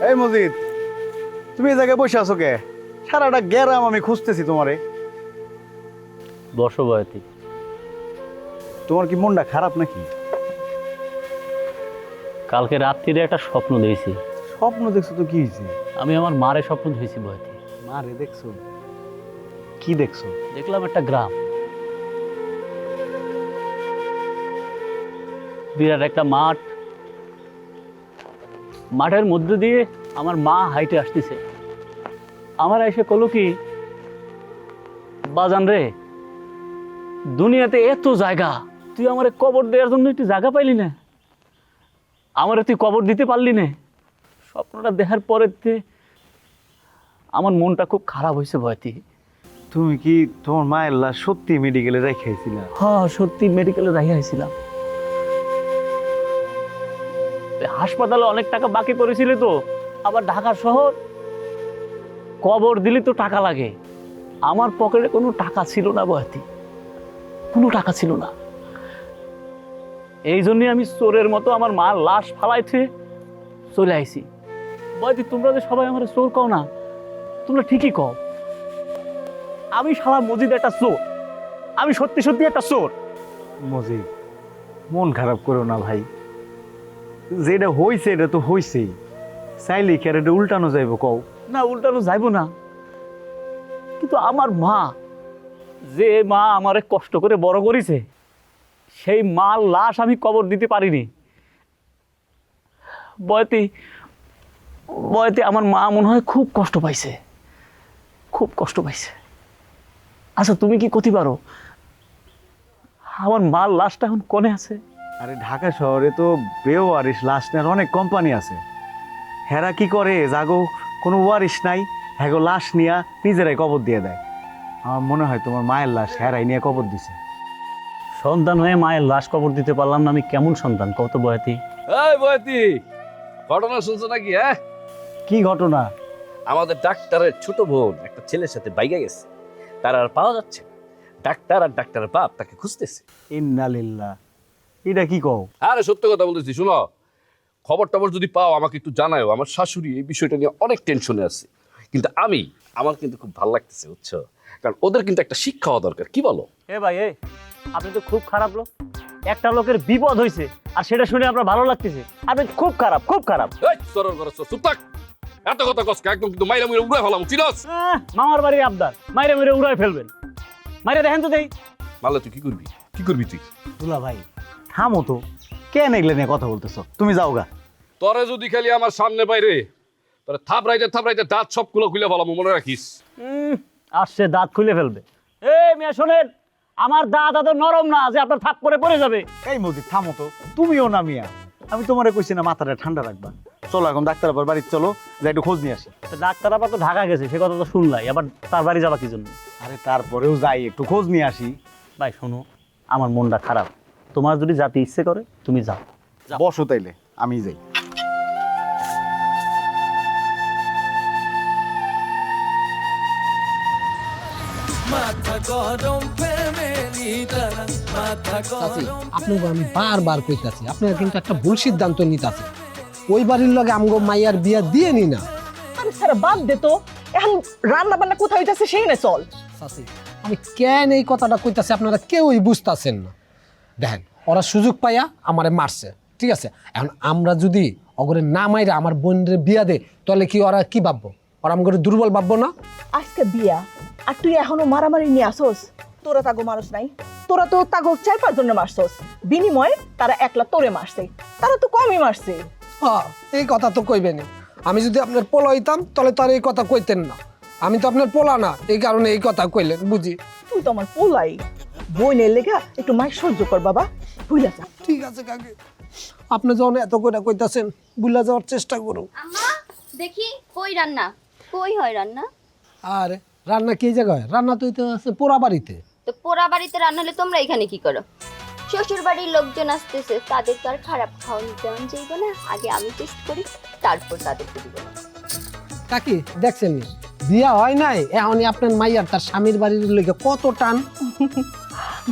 এই মজিদ, তুমি এই জায়গায় বসে আছো কে? সারাটা গ্যারাম আমি খুঁজতেছি তোমারে। বসো বয়তি। তোমার কি মনটা খারাপ নাকি? কালকে রাত্রিরে একটা স্বপ্ন দেখেছি। স্বপ্ন দেখছো তো কি হয়েছে? আমি আমার মারে স্বপ্ন দেখেছি বয়তি। মারে দেখছো? কি দেখছো? দেখলাম একটা গ্রাম, বিরাট একটা মাঠ, মাঠের মধ্যে দিয়ে আমার মা হাইটে আসতেছে। আমার এসে কলো কি, বাজান রে, দুনিয়াতে এত জায়গা, তুই আমারে কবর দেওয়ার জন্য একটু জায়গা পাইলি না, আমারে তুই কবর দিতে পারলি না। স্বপ্নটা দেখার পরে আমার মনটা খুব খারাপ হয়েছে বয়তি। তুমি কি তোমার মায়ের লাশ সত্যি মেডিকেলে রেখেছিলা? হ্যাঁ, সত্যি মেডিকেলে রাখিয়েছিলাম। হাসপাতালে অনেক টাকা বাকি করেছিলে তো, আবার ঢাকা শহর, কবর দিলে তো টাকা লাগে। আমার পকেটে কোনো টাকা ছিল না বয়তি, কোনো টাকা ছিল না। এই জন্যই আমি চোরের মতো আমার মার লাশ ফালাইতে চলে আইছি। বয়তি, তোমরা যে সবাই আমার চোর কও না, তোমরা ঠিকই কও। আমি সারা মসজিদ একটা চোর, আমি সত্যি সত্যি একটা চোর। মজিদ, মন খারাপ করো না ভাই। যেটা হইছে এটা তো হইছেই, চাইলে কি আর এটা উল্টানো যাইব কও? না, উল্টানো যাইব না, কিন্তু আমার মা, যে মা আমারে কষ্ট করে বড় করেছে, সেই মার লাশ আমি কবর দিতে পারিনি। বয়তি বয়তি, আমার মা মনে হয় খুব কষ্ট পাইছে, খুব কষ্ট পাইছে। আচ্ছা, তুমি কি করতে পারো? আমার মার লাশটা এখন কোনে আছে? আরে ঢাকা শহরে তো বেওয়ারিশ লাশ নেওয়ার অনেক কোম্পানি আছে। হেরা কি করে, জাগো কোনো ওয়ারিশ নাই, হ্যাগো লাশ নিয়া নিজেরাই কবর দিয়ে দেয়। আমার মনে হয় তোমার মায়ের লাশ হেরাই নিয়ে কবর দিছে। সন্তান হয়ে মায়ের লাশ কবর দিতে পারলাম না, আমি কেমন সন্তান কত বয়তি? এই বয়তি, ঘটনা শুনছো নাকি? হ্যাঁ, কি ঘটনা? আমাদের ডাক্তারের ছোট বোন একটা ছেলের সাথে বাইকে গেছে, তার আর পাওয়া যাচ্ছে না। ডাক্তার আর ডাক্তারের বাপ তাকে খুঁজতেছে। ইন্নালিল্লাহ, এটা কি কও? আরে সত্য কথা বলতেছি, শুনো, খবর টবর যদি পাও আমাকে একটু জানাও। আমার শাশুড়ি এই বিষয়টা নিয়ে অনেক টেনশনে আছে, কিন্তু আমার কিন্তু খুব ভালো লাগতেছে, বুঝছো? কারণ ওদের কিন্তু একটা শিক্ষা হওয়া দরকার, কি বলো? এ ভাই, আপনি তো খুব খারাপ লোক। একটা লোকের বিপদ হয়েছে আর সেটা শুনে আপনার ভালো লাগতেছে? আপনি খুব খারাপ, খুব খারাপ। এই সরর করছ, চুপ থাক। এত কথা কসকা একদম কিন্তু মাইরা মুইরা উড়াই ফেলাম, চিনস? মামার বাড়ির আবদার, মাইরে মেরে উড়াই ফেলবেন। মাইরে দেখেন তো দেই। মারলে তুই কি করবি? কি করবি তুই? দুলা ভাই থামো তো, কেন এগুলো নিয়ে কথা বলতেছো? তুমি যাও গা। তরে যদি খালি আমার সামনে বাইরে তোরে থাপড়াইতে দাঁত সবগুলো খুলে ফেলাম, মনে রাখিস। আসছে দাঁত খুলে ফেলবে। এই মেয়ে শোনেন, আমার দাঁত এত নরম না যে আপনার থাপ করে পড়ে যাবে। এই মজিদ থামো তো, তুমিও না মিয়া। আমি তোমারে কইছি না মাথাটা ঠান্ডা রাখবা। চলো এখন ডাক্তার আবার বাড়িতে চলো, যাই একটু খোঁজ নিয়ে আসি। ডাক্তার আবার তো ঢাকা গেছে, সে কথা তো শুনলাই, আবার তার বাড়ি যাবা কি জন্য? আরে তারপরেও যাই একটু খোঁজ নিয়ে আসি। ভাই শোনো, আমার মনটা খারাপ, তোমার যদি যাতে ইচ্ছে করে তুমি যাও। বসো তাইলে, আমি যাই। চাচি, আপনাকে আমি বারবার কইতাছি, আপনারা কিন্তু একটা ভুল সিদ্ধান্ত নিতাছেন। ওই বাড়ির লগে আমগো মাইয়ার বিয়া দিয়ে নি না। আরে স্যার বাদ দে তো, এখন রান্না বান্না কোথায় হইতাছে সেই না চল। চাচি, আমি কেন এই কথাটা কইতাছি আপনারা কেউই বুঝতাছেন না। দেখেন, ওরা সুযোগ পাইয়া আমারে মারছে, ঠিক আছে? এখন আমরা যদি অগরে না মাইরা আমার বোনের বিয়া দে, তাহলে কি ওরা কি ভাববো? ওরা আমগরে দুর্বল ভাববো না? আজকে বিয়া আর তুই এখনো মারামারি নিয়ে আসোস? তোরা তাগো মানুষ নাই, তোরা তো তাগো 4-5 জনের মারছস, বিনিময়ে তারা একলা তোরে মারছে, তারা তো কমই মারছে। হ্যাঁ, এই কথা তো কইবেনি। আমি যদি আপনার পোলা হইতাম তাহলে তো আর এই কথা কইতেন না। আমি তো আপনার পোলা না, এই কারণে এই কথা কইলেন, বুঝি। তুই তো আমার পোলাই, বইনের লেগা একটু মাইক সহ্য কর বাবা, ভুলে যা। ঠিক আছে কাকি, আপনি যখন এত করে কইতাছেন ভুলে যাওয়ার চেষ্টা করুন। আম্মা দেখি কই রান্না, কই হয় রান্না? আর রান্না কি জায়গায়? রান্না তো হইতে আছে পোড়া বাড়িতে। তো পোড়া বাড়িতে রান্না হলে তোমরা এখানে কি করো? শ্বশুর বাড়ির লোকজন আসতেছে, তাদের তো আর খারাপ খাওয়ানো দেওয়া যাইব না। আগে আমি টেস্ট করি, তারপর তাদেরকে দিব। কাকি দেখছেন নি, বিয়া হয় নাই এখনই আপনার মাইয়ার তার স্বামীর বাড়ির লইগে কত টান।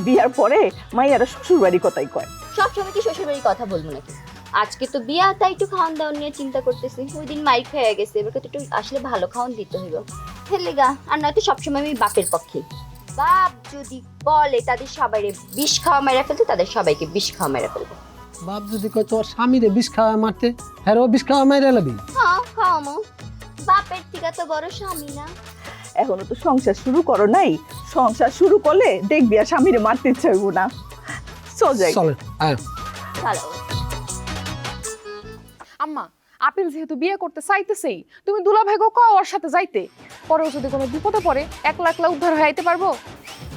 বিয়ার পরে মাইয়ারা শ্বশুর বাড়ি কথাই কয়। সবসময় কি শ্বশুর বাড়ির কথা বলবো নাকি? আজকে তো বিয়া, তাই একটু খাওয়ান দাওয়ান নিয়ে চিন্তা করতেছি। ওই দিন মাইক হয়ে গেছে, এবার তো একটু আসলে ভালো খাওয়ান দিতে হইব। হেলেগা, আর নয়তো সবসময় আমি বাপের পক্ষে। বাপ যদি বলে তাদের সবাই বিষ খাওয়া মেরা ফেলতে, তাদের সবাইকে বিষ খাওয়া মেরা ফেলবো। বাপ যদি কয় তোর স্বামীরে বিষ খাওয়া মারতে, হ্যাঁ ও বিষ খাওয়া মাইরা লাবি। হ্যাঁ খাওয়ামো, বাপের থেকে তো বড় স্বামী না। এখনো তো সংসার শুরু করো নাই, সংসার শুরু করলে দেখবি আর স্বামীরে মারতে ইচ্ছা হইব না। চল যাই। চলেন আয়। ভালো। আম্মা, আপেল যেহেতু বিয়ে করতে চাইতেছেই, তুমি দুলাভাইগো কও ওর সাথে যাইতে। পরেও যদি কোনো বিপদে পড়ে একলা একলা উদ্ধার হয়ে আইতে পারবো।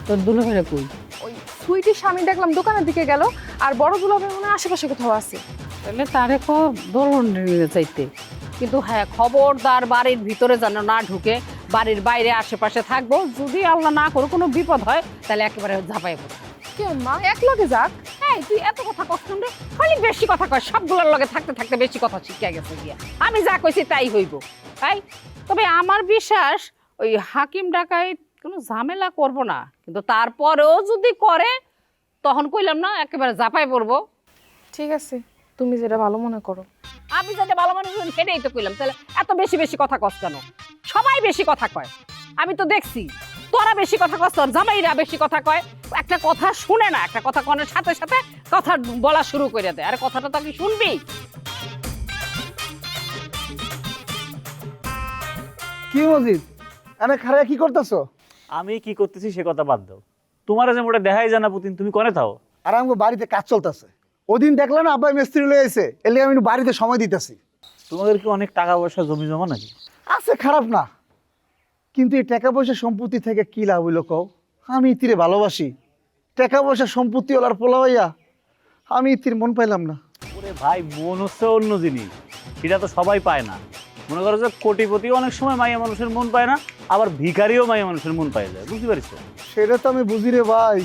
তোর দুলাভাইরা কই? ওই সুইটির স্বামী দেখলাম দোকানের দিকে গেল, আর বড় দুলাভাই মনে হয় আশেপাশে কোথাও আছে। তাহলে তারে কো দোলন নিয়ে চাইতে। কিন্তু হ্যাঁ, খবরদার বাড়ির ভিতরে যেন না ঢুকে, বাড়ির বাইরে আশেপাশে থাকবো। যদি আল্লাহ না করে কোনো বিপদ হয় তাহলে একেবারে ঝাঁপাই পড়ো। কি আম্মা, এক লগে যাক? এই তুই এত কথা কষ্ট রে, খালি বেশি কথা কয়। সবগুলোর লগে থাকতে থাকতে বেশি কথা শিখিয়া গেছে গিয়া। আমি যা কইছি তাই হইব, তাই। তবে আমার বিশ্বাস ওই হাকিম ডাকাইত কোনো ঝামেলা করব না, কিন্তু তারপরেও যদি করে তখন কইলাম না একেবারে ঝাঁপাই পড়বো। ঠিক আছে, তুমি যেটা ভালো মনে করো। আমি যাতে ভালো মানুষ হই সেটাই তো কইলাম। তাহলে এত বেশি বেশি কথা কস কেন? সবাই বেশি কথা কয়, আমি তো দেখছি। তোরা বেশি কথা কস, তোর জামাইরা বেশি কথা কয়। একটা কথা শুনে না, একটা কথা কনের সাথে সাথে কথা বলা শুরু করে দেয়। আরে কথাটা তো কি শুনবি? কি মজিদ, এনে খারা কি করতেছো? আমি কি করতেছি সে কথা বাদ দাও। তোমার যে মোটা দেখাই জানা পুতিন, তুমি করে থাও। আর আমাকে বাড়িতে কাজ চলতেছে। ওদিন দেখলাম না আব্বাই মিস্ত্রি লয়ে এসে, এলে আমি একটু বাড়িতে সময় দিতেছি। তোমাদের কি অনেক টাকা পয়সা জমি জমা নাকি? আছে, খারাপ না, কিন্তু এই টাকা পয়সা সম্পত্তি থেকে কি লাভ হইলো কও? আমি ইতিরে ভালোবাসি, টাকা পয়সা সম্পত্তি ওলার পোলা হইয়া আমি ইতির মন পাইলাম না। ওরে ভাই, মন হচ্ছে অন্য জিনিস, সেটা তো সবাই পায় না। মনে করো যে কোটিপতি অনেক সময় মাইয়া মানুষের মন পায় না, আবার ভিখারিও মাইয়া মানুষের মন পাই যায়। বুঝতে পারিস? সেটা তো আমি বুঝি রে ভাই,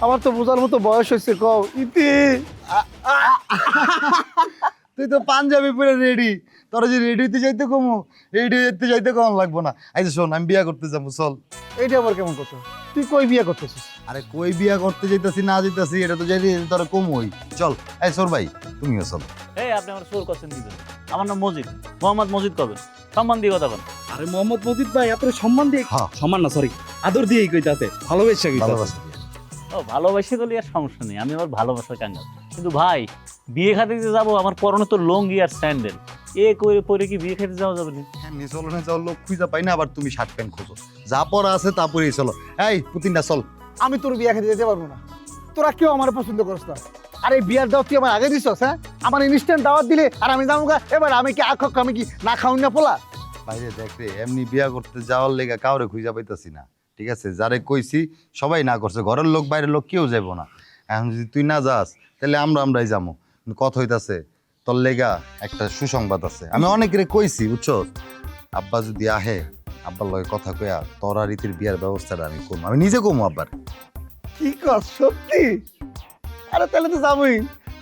আমার তো বোঝার মতো বয়স হয়েছে। কও ইতি, তুই তো পাঞ্জাবি পরে রেডি, তোরা যে রেডি হইতে যাইতে কমো, রেডি হইতে যাইতে কম লাগবো না। এই যে শোন, আমি বিয়া করতে যাবো, চল। এইটা আবার কেমন কথা? তুই কই বিয়া করতেছিস? আরে কই বিয়া করতে যাইতাছি না যাইতাছি এটা তো যাই তোরা কমই। চল এই সোর ভাই, তুমিও চল। এই আপনি আমার সোর করছেন কি জন্য? আমার নাম মজিদ, মোহাম্মদ মজিদ। কবে সম্মান দিয়ে কথা বলেন? আরে মোহাম্মদ মজিদ ভাই, আপনার সম্মান দিয়ে, হ্যাঁ। সম্মান না সরি, আদর দিয়েই কইতাছে, ভালোবাসা কইতাছে। ভালোবাসা দিয়া। ও ভালোবাসি তো আর সমস্যা নেই, আমি আমার ভালোবাসার কাঙ্গাল। কিন্তু ভাই, বিয়ে খাতে যে যাবো, আমার পরনে তো লুঙ্গি আর স্যান্ডেল, এ করে পরে কি বিয়ে খেতে যাওয়া যাবে না? হ্যাঁ, নিচলনে যাওয়ার লোক খুঁজা পাই না, আবার তুমি শার্ট প্যান্ট খোঁজো। যা পরা আছে তা পরেই চলো। এই পুতিনটা চল। আমি তোর বিয়া খেতে যেতে পারবো না, তোরা কেউ আমার পছন্দ করছ না। আর এই বিয়ার দাওয়াত তুই আমার আগে দিছস? হ্যাঁ, আমার ইনস্ট্যান্ট দাওয়াত দিলে আর আমি যাবো গা? এবার আমি কি আখ, আমি কি না খাউন না পোলা? বাইরে দেখ রে, এমনি বিয়া করতে যাওয়ার লেগা কাউরে খুঁজা পাইতাছি না। ঠিক আছে, যারে কইছি সবাই না করছে, ঘরের লোক বাইরের লোক কেউ যাইবো না। এখন যদি তুই না যাস তাহলে আমরাই যাবো। কিন্তু কথা হইতাছে তোর লেগা একটা সুসংবাদ আছে। আমি অনেকেরে কইছি, বুঝছো? আব্বা যদি আহে, আব্বার লগে কথা কইয়া তোরা রীতির বিয়ার ব্যবস্থাটা আমি করবো, আমি নিজে করবো আব্বার। কি কর সত্যি? আরে তাহলে তো যাবোই।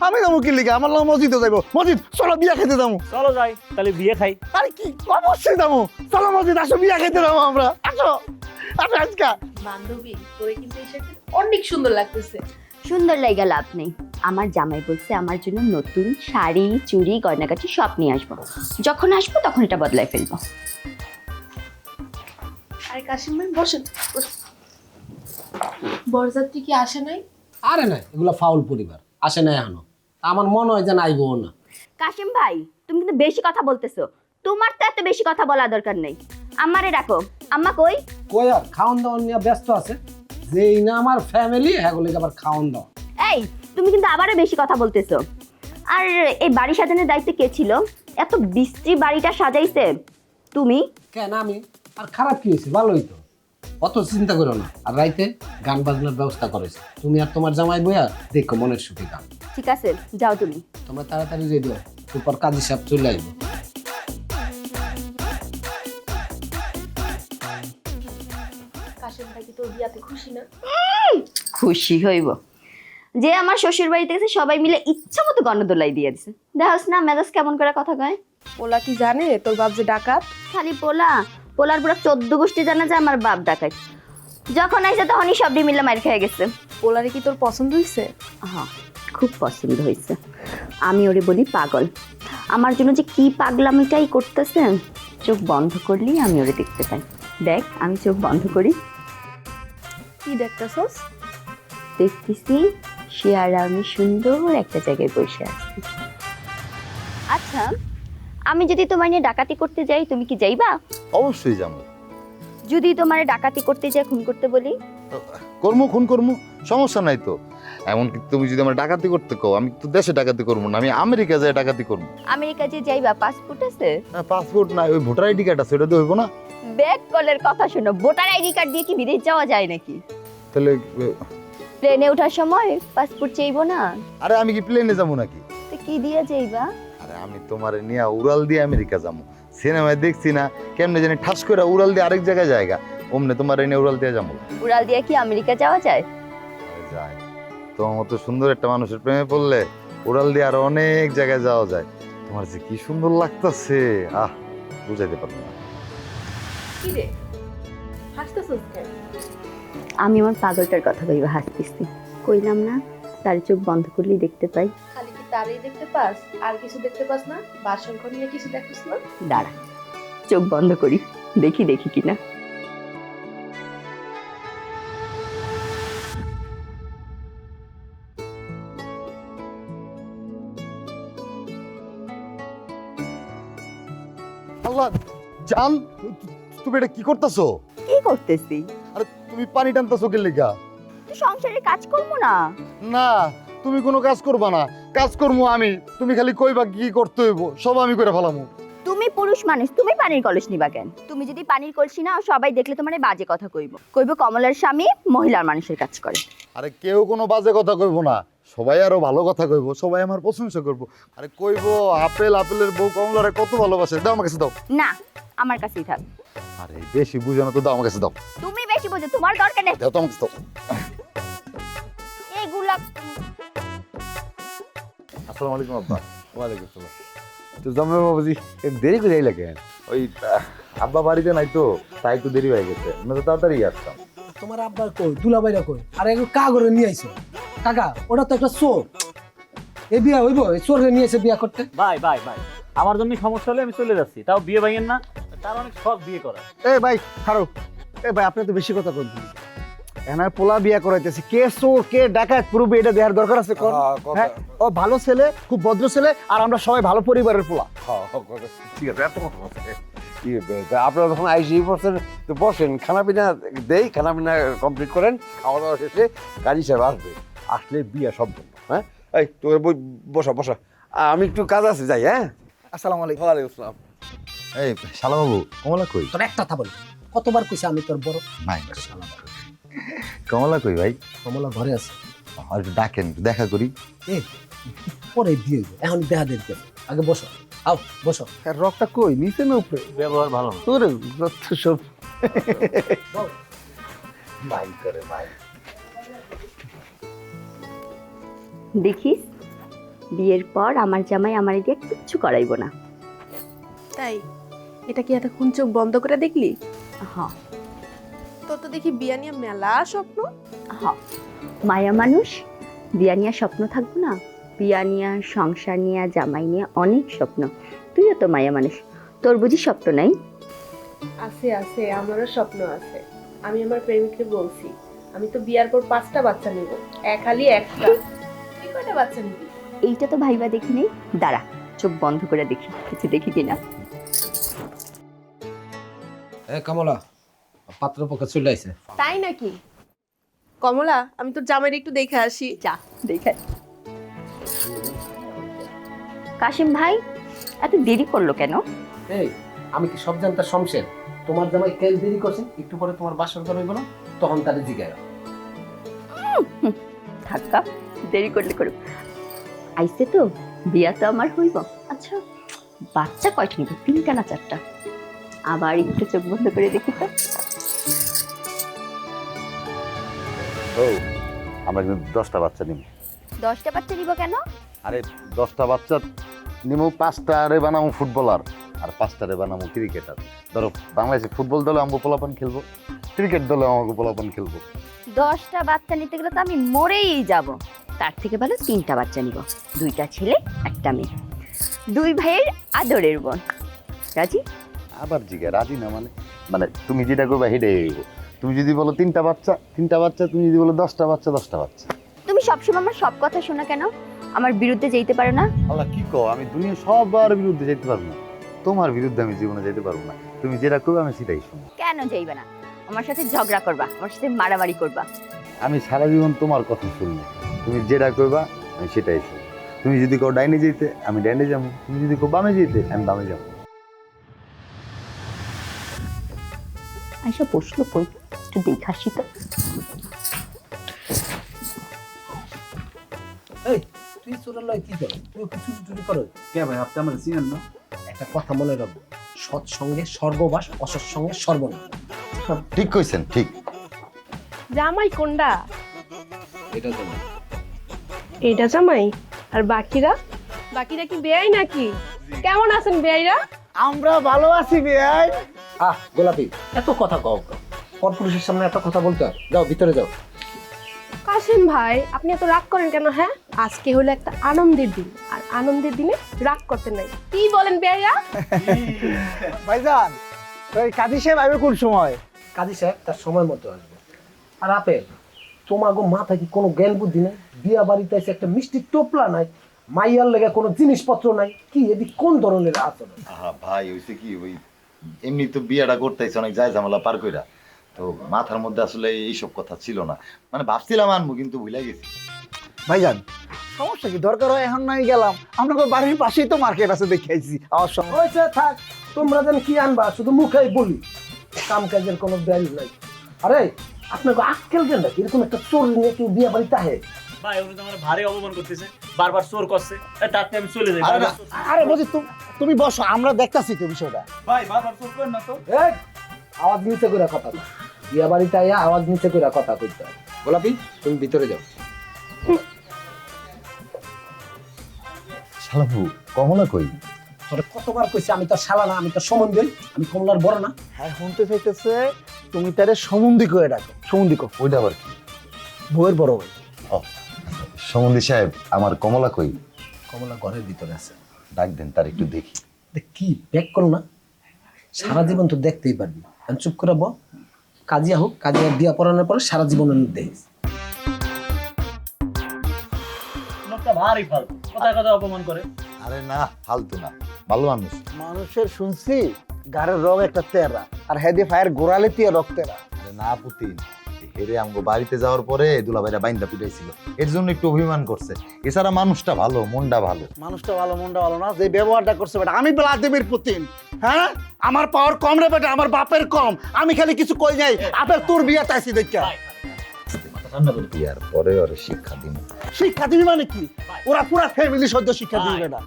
আমি যাবো কি লিখে? আমার লোক মসজিদে যাইবো। মসজিদ চলো বিয়া খেতে যাবো। চলো যাই, তাহলে বিয়ে খাই। আরে কি, অবশ্যই যাবো। চলো মসজিদ, আসো বিয়া খেতে যাবো আমরা। আসো আসো আজকা। বান্ধবী, তোরে কিন্তু এই শাড়িটা অনেক সুন্দর লাগতেছে। সুন্দর লাগা লাভ নেই। আমার জামাই বলছে আমার জন্য নতুন শাড়ি, চুড়ি, গয়নাগাটি সব নিয়ে আসবো। যখন আসবো তখন এটা বদলাই ফেলবো। আরে কাশিম ভাই বসেন। বরযাত্রী কি আসে নাই? আরে না, এগুলো ফাউল পরিবার, আসে না এখনো। আমার মনে হয় যে নাইবো না। কাশিম ভাই, তুমি কিন্তু বেশি কথা বলতেছো। তোমার তো এত বেশি কথা বলা দরকার নেই। আমারে ডাকো। আম্মা কই? কই আর খাওন দাওয়ান নিয়ে ব্যস্ত আছে। যেই না আমার ফ্যামিলি, হ্যাগুলিকে আবার খাওন দাও। এই, তুমি কিন্তু আবারও বেশি কথা বলতেছো। আর এই বাড়ি সাজানোর দায়িত্ব কে ছিল? এত বিশ্রী বাড়িটা সাজাইছে তুমি? কেন আমি? আর খারাপ কি হয়েছে? ভালোই তো, অত চিন্তা করো না। আর রাইতে গান বাজনার ব্যবস্থা করেছে, তুমি আর তোমার জামাই বইয়া দেখো মনের সুখে গান। ঠিক আছে, যাও তুমি। তোমরা তাড়াতাড়ি যেয়ে দিও, তারপর কাজী সাহেব চলে আসবো। কাশিম ভাই কি তোর বিয়াতে খুশি না? খুশি হইব যে আমার শ্বশুর বাড়িতে গেছে, সবাই মিলে ইচ্ছা মতো গণদোলাই দিয়ে দিছে। দেখোস না মেজাজ কেমন করে কথা কয়। ওলা কি জানে তোর বাপ যে ডাকাত? খালি পোলার পুরো 14 গোষ্ঠী জানা যে আমার বাপ ডাকাত। যখন আইসে তখনই সবটি মিলে মার খেয়ে গেছে। ওলারে কি তোর পছন্দ হইছে? হ্যাঁ, খুব পছন্দ হয়েছে। আমি ওরে বলি পাগল। আমার জন্য যে কি পাগলামিটাই করতেছে, চোখ বন্ধ করলেই আমি ওরে দেখতে পাই। দেখ, আমি চোখ বন্ধ করি, কি দেখতেছস? দেখতেছি সে আর আমি সুন্দর একটা জায়গায় বসে আছি। আচ্ছা, আমি যদি তোমার নিয়ে ডাকাতি করতে যাই, তুমি কি যাইবা? অবশ্যই যাবো। যদি তোমার ডাকাতি করতে যাই, খুন করতে বলি? কর্ম খুন কর্ম, সমস্যা নাই তো। এমনকি তুমি যদি আমার ডাকাতি করতে কও, আমি তো দেশে ডাকাতি করবো না, আমি আমেরিকা যাই ডাকাতি করবো। আমেরিকা যে যাইবা, পাসপোর্ট আছে? না, পাসপোর্ট নাই, ওই ভোটার আইডি কার্ড আছে, ওটা তো হইব না। ব্যাক কলের কথা শোনো, ভোটার আইডি কার্ড দিয়ে কি বিদেশ যাওয়া যায় নাকি? তাহলে প্লেনে ওঠার সময় পাসপোর্ট চাইবো না? আরে আমি কি প্লেনে যাবো নাকি? তো কি দিয়ে যাইবা? আরে আমি তোমার নিয়ে উড়াল দিয়ে আমেরিকা যাবো। সিনেমায় দেখছি না কেমনে জানি ঠাস করে উড়াল দিয়ে আরেক জায়গায় জায়গা, অমনে তোমার নিয়ে উড়াল দিয়ে যাবো। উড়াল দিয়ে কি আমেরিকা যাওয়া যায়? আরে যাই, তোমার মতো সুন্দর একটা মানুষের প্রেমে পড়লে উড়াল দিয়ে আরো অনেক জায়গায় যাওয়া যায়। তোমার যে কি সুন্দর লাগতেছে, বুঝাইতে পারবো না। কি রে, হাসতেছস কেন? আমি আমার পাগলটার কথা ভেবে হাসতেছি। কইলাম না, তার চোখ বন্ধ করলেই দেখতে পাই। খালি কি তারই দেখতে পাস, আর কিছু দেখতে পাস না? বাসন ঘর নিয়ে কিছু দেখছিস না? দাঁড়া, চোখ বন্ধ করি, দেখি কিনা। আল্লাহ জান, তুমি এটা কি করতেছো? কি করতেছি? আরে তুমি পানি টানতেছো কি লেগা? তুই সংসারে কাজ করবো না? না, তুমি কোনো কাজ করবা না, কাজ করবো আমি। তুমি খালি কইবা কি করতে হইব, সব আমি করে ফেলামু। তুমি পুরুষ মানুষ, তুমি পানির কলস নিবা কেন? তুমি যদি পানির কলসি নাও, সবাই দেখলে তোমার বাজে কথা কইব কমলার স্বামী মহিলার মানুষের কাজ করে। আরে কেউ কোনো বাজে কথা কইব না, সবাই আরো ভালো কথা কইব, সবাই আমার প্রশংসা করব। আরে কইব আপেলের বউ কমলারে কত ভালোবাসে, দাও আমার কাছে দাও। না, আমার কাছেই থাক। আরে বেশি বুঝো না তো, দাও আমার কাছে দাও। তুমি বেশি বোঝো, তোমার দরকার নেই। দাও তো আমার কাছে দাও। এইগুলা আসসালামু আলাইকুম আব্বা। ওয়ালাইকুম আসসালাম। তো জমে বাবুজি দেরি করে আইলা কেন? ওই আব্বা বাড়িতে নাই তো, তাই একটু দেরি হয়ে গেছে, না তো তাড়াতাড়ি আসতাম। তোমার আব্বার কই, দুলাভাইরা কই, আর এগুলো কাগরে নিয়ে আইছো? কাকা, ওটা তো একটা চোর। এই বিয়া হইব? এই চোরে নিয়ে এসে বিয়া করতে? ভাই ভাই ভাই, আমার জন্য সমস্যা হলে আমি চলে যাচ্ছি, তাও বিয়ে ভাঙেন না। তার অনেক শখ বিয়ে করা। এ ভাই খারো, এ ভাই আপনি তো বেশি কথা বলছেন। এনার পোলা বিয়া করাইতেছে, কে চোর কে ডাকাত পুরো এটা দেওয়ার দরকার আছে? কোন? হ্যাঁ, ও ভালো ছেলে, খুব ভদ্র ছেলে, আর আমরা সবাই ভালো পরিবারের পোলা। ঠিক আছে, এত কথা আছে। আপনারা যখন আইসি পড়ছেন তো বসেন, খানা পিনা দেই, খানা পিনা কমপ্লিট করেন, খাওয়া দাওয়া শেষে গাড়ি সাহেব আসবে, আসলে বিয়ে সব বন্ধ। হ্যাঁ, এই তোর বসা বসা, আমি একটু কাজ আছে, যাই। হ্যাঁ, আসসালামু আলাইকুম। ওয়ালাইকুম আসসালাম। এই শালাবাবু, কমলা কই? তোর একটা কথা বলি, কতবার কইছে আমি তোর বড়? নাই, কমলা কই ভাই? কমলা ঘরে আছে। আর একটু ডাকেন, একটু দেখা করি। এ পরে দিয়ে দিবে, এখন দেখা দেখবে। আগে বসো, আও বসো। আর রকটা কই, নিচে না উপরে? ব্যবহার ভালো না। তোর যত সব ভাই করে ভাই। দেখিস, বিয়ের পর আমার জামাই আমার দিয়ে কিচ্ছু করাইব না। তাই? এটা কি এতক্ষণ চোখ বন্ধ করে দেখলি? হ্যাঁ তোর তো দেখি বিয়া নিয়ে মেলা স্বপ্ন। হ্যাঁ, মায়া মানুষ, বিয়া নিয়ে স্বপ্ন থাকবো না? বিয়া নিয়ে, সংসার নিয়ে, জামাই নিয়ে অনেক স্বপ্ন। তুইও তো মায়া মানুষ, তোর বুঝি স্বপ্ন নাই? আছে আছে, আমারও স্বপ্ন আছে। আমি আমার প্রেমিককে বলছি, আমি তো বিয়ার পর 5টা বাচ্চা নিব, খালি একটা। তুই কয়টা বাচ্চা নিবি? এইটা তো ভাইবা দেখি নেই। দাঁড়া, চোখ বন্ধ করে দেখি কিছু দেখি কিনা। এ কমলা, পাত্রপক্ষ চলে আইছে। তাই নাকি? কমলা, আমি তোর জামাইয়ের একটু দেখে আসি। যা দেখে। কাশিম ভাই এত দেরি করলো কেন? এই, আমি কি সব জানতা শমশের? তোমার জামাই কেন দেরি করছেন? একটু পরে তোমার বাসর ঘর হইব না, তখন তারে জিগায়। থাকা দেরি করলে করুক, আইসে তো, বিয়া তো আমার হইব। আচ্ছা, বাচ্চা কয়টা নিব? 3টা না 4টা? আবার একটু চোখ বন্ধ করে দেখি তো। ও, আমরা কিন্তু 10টা বাচ্চা নিব। 10টা বাচ্চা নিব কেন? আরে 10টা বাচ্চা নিমু, 5টারে বানাবো ফুটবলার, আর 5টারে বানাবো ক্রিকেটার। ধরো বাংলাদেশে ফুটবল দলে আমাকে পোলাপান খেলবো, ক্রিকেট দলে আমাকে পোলাপান খেলবো। 10টা বাচ্চা নিতে গেলে তো আমি মরেই যাব। তার থেকে ভালো 3টা বাচ্চা নিব, 2টা ছেলে 1টা মেয়ে, 2 ভাইয়ের আদরের বোন। রাজি? আবার জিগা রাজি না মানে মানে তুমি যেটা করবা সেটাই হইব। তুমি যদি বলো 3টা বাচ্চা 3টা বাচ্চা, তুমি যদি বলো 10টা বাচ্চা 10টা বাচ্চা। তুমি সবসময় আমার সব কথা শোনা কেন? আমার বিরুদ্ধে যেতে পারো না? আল্লাহ কি কও, আমি দুনিয়া সবার বিরুদ্ধে যেতে পারবো না, তোমার বিরুদ্ধে আমি জীবনে যেতে পারবো না। তুমি যেটা করবে আমি সেটাই শুনবো। কেন যাইবে না? আমার সাথে ঝগড়া করবা, আমার সাথে মারামারি করবা। আমি সারা জীবন তোমার কথা শুনবো, তুমি যেটা করবা আমি সেটাই শুনবো। তুমি যদি কও ডাইনে যেতে আমি ডাইনে যাবো, তুমি যদি কও বামে যেতে আমি বামে যাবো। আইসা বসলো কই, একটু দেখাসি তো। এই তুই চোরের লয় কি করো? তুই কিছু চুরি করো? কে ভাই আপনি আমার চিনেন না? একটা কথা মনে রাখবো, সৎ সঙ্গে স্বর্গবাস, অসৎ সঙ্গে সর্বনাশ। ঠিক কইছেন, ঠিক। জামাই কোনটা? এটা জানো? এটা জামাই। আর বাকিরা? বাকিরা কি বেয়াই নাকি? কেমন আছেন বেয়াইরা? আমরা ভালো আছি ভাই। গোলাপি, এত কথা কও পরপুরুষের সামনে এত কথা বলতে হয়? যাও ভিতরে যাও। কাসেম ভাই, আপনি এত রাগ করেন কেন? হ্যাঁ, আজকে হলো একটা আনন্দের দিন, আর আনন্দের দিনে রাগ করতে নাই। কি বলেন বেয়াইরা? ভাইজান ওই কাজী সাহেব আইবে কোন সময়? কাজী সাহেব তার সময় মতো আসবে। আর আপেল, তোমাগো মাথায় কি কোনো জ্ঞান বুদ্ধি নাই? বিয়া বাড়িতে এসে একটা মিষ্টি টোপলা নাই, মাইয়ার লেগে কোনো জিনিসপত্র নাই, কি এদিক কোন ধরনের আচরণ? ভাই হইছে কি, ওই এমনি তো বিয়েটা করতেছে অনেক যায় ঝামেলা পার কইরা, তো মাথার মধ্যে আসলে এইসব কথা ছিল না, মানে ভাবছিলাম আনবো কিন্তু ভুলে গেছি। ভাইজান সমস্যা কি, দরকার হয় এখন নাই গেলাম, আমরা বাড়ির পাশেই তো মার্কেট আছে দেখে আইছি। আমার সময় হয়েছে, থাক, তোমরা যেন কি আনবা শুধু মুখেই বলি, কাম কাজের কোনো ব্যাল নাই। আরে আপনাকে আজকাল কেন নাকি এরকম একটা চোর নিয়ে কেউ বিয়ে বাড়িতে আহে? ভাই উনি তো আমার ভারী অপমান করতেছে, বারবার চোর করছে, তাতে আমি চলে যাই। আরে বুঝি তুমি বসো, আমরা দেখতাছি তো বিষয়টা। ভাই বারবার চোর করেন না তো। এই, আওয়াজ নিচে করে কথা বল। বিয়ে বাড়িতে আইয়া আওয়াজ নিচে করে কথা কইতে হয়। গোলাপি, তুমি ভিতরে যাও। শালাবু কমলা কই? তোরে কতবার কইছি আমি তো শালা না, আমি তো সম্বন্ধী, আমি কমলার বড় না। হ্যাঁ শুনতে চাইতেছে তুমি তারে সমুন্দি করে ডাকো। সমুন্দি কো, ওইটা আবার কি? বউয়ের বড় ভাই। ও সমন্ধি সাহেব, আমার কমলা কই? কমলা ঘরের ভিতরে আছে। ডাক দেন, তার একটু দেখি। কি ব্যাক করো না, সারা জীবন তো দেখতেই পারবি। আমি চুপ করে বল, কাজিয়া হোক, কাজিয়া বিয়া পড়ানোর পরে সারা জীবনের দেখিস। লোকটা ভারী ফালতু, কথায় কথায় অপমান করে। আরে না, ফালতু না, ভালো মানুষ। মানুষের শুনছি গাড়ের রং একটা তেরা, আর হেদি ফায়ার গোড়ালে দিয়ে রক তেরা। আরে না পুতিন, হেরে আমগো বাড়িতে যাওয়ার পরে দুলাভাইরা বাইন্দা পিটাইছিল, এর জন্য একটু অভিমান করছে। এছাড়া মানুষটা ভালো, মনটা ভালো। মানুষটা ভালো মনটা ভালো না, যে ব্যবহারটা করছে বেটা। আমি ভ্লাদিমির পুতিন, হ্যাঁ আমার পাওয়ার কম রে বেটা, আমার বাপের কম। আমি খালি কিছু কই নাই, আপেল তোর বিয়া চাইছি দেখা। বিয়ার পরে ওরে শিক্ষা দিন। শিক্ষা দিবি মানে কি? ওরা পুরা ফ্যামিলি সদ্য শিক্ষা দিবি বেটা।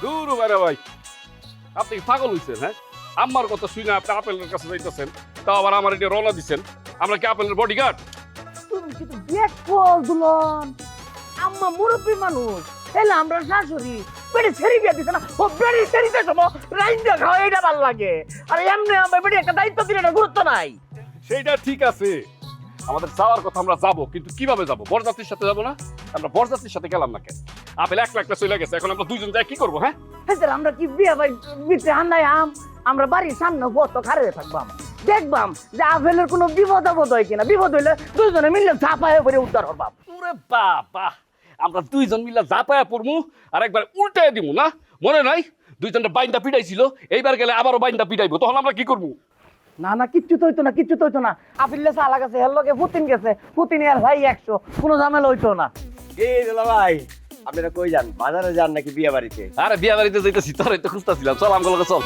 দূর বাইরে ভাই, আপনি কি পাগল হইছেন? হ্যাঁ, আম্মার কথা শুনে আপনি আপেলের কাছে যাইতেছেন, তাও আবার আমার এটা রওনা দিচ্ছেন। আমরা কি আপেলের বডিগার্ড? তুমি কিন্তু ব্যাক কল দুলন, আম্মা মুরব্বী মানুষ, এলে আমরা শাশুড়ি বেড়ে ছেড়ে বিয়া দিছে না, ও বেড়ে ছেড়িতে সময় রাইন্দা খাওয়া এটা ভাল লাগে। আর এমনি আমার বেড়ে একটা দায়িত্ব দিলে না, গুরুত্ব নাই। সেইটা ঠিক আছে, আমাদের যাওয়ার কথা আমরা যাবো, কিন্তু কিভাবে যাবো? বরযাত্রীর সাথে যাবো না? আমরা বরযাত্রীর সাথে গেলাম না কেন? আপেল একলা একলা চলে গেছে, এখন আমরা দুইজন যাই কি করবো? হ্যাঁ হ্যাঁ, আমরা কি বিয়া বাড়ি বিতে আন্দাই আম, আমরা বাড়ির সামনে বত খারে থাকবাম, দেখবাম যে আপেলের কোনো বিপদ আপদ হয় কিনা। বিপদ হইলে দুইজনে মিললে ঝাঁপায় পরে উদ্ধার হবাম। ওরে বাবা, আমরা দুইজন মিলে জাপায়া পড়মু আর একবার উল্টায় দিমু না? মনে নাই দুইজনটা বাইন্দা পিটাইছিল, এইবার গেলে আবারও বাইন্দা পিটাইবো, তখন আমরা কি করবো? না না, কিচ্ছু তো হইতো না, কিচ্ছু তো হইতো না। আপিল্লে চালা গেছে, হের লগে পুতিন গেছে, পুতিন আর ভাই 100, কোনো ঝামেলা হইতো না। এই দাদা ভাই, আপনারা কই যান? বাজারে যান নাকি বিয়ে বাড়িতে? আরে বিয়া বাড়িতে যাইতেছি, তোরাই তো খুঁজতেছিলাম। চল আমগুলোকে চল।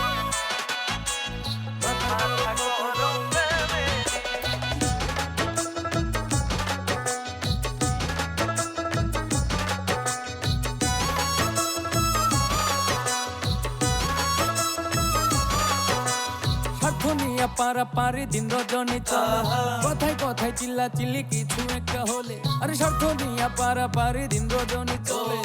পারাপারি দিন রজনী চলে, কথায় কথায় চিল্লা চিল্লি কিছু একটা হলে। আরে স্বার্থ নিয়া পারাপারি দিন রজনী চলে,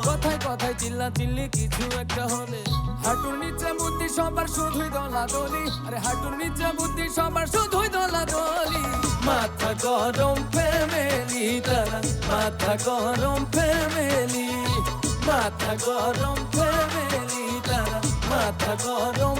কথায় কথায় চিল্লা চিল্লি কিছু একটা হলে হাঁটুর নিচে বুদ্ধি সবার শুধুই দলাদলি আরে হাঁটুর নিচে বুদ্ধি সবার শুধুই দলাদলি মাথা গরম ফ্যামিলি তারা মাথা গরম ফ্যামিলি মাথা গরম ফ্যামিলি তারা মাথা গরম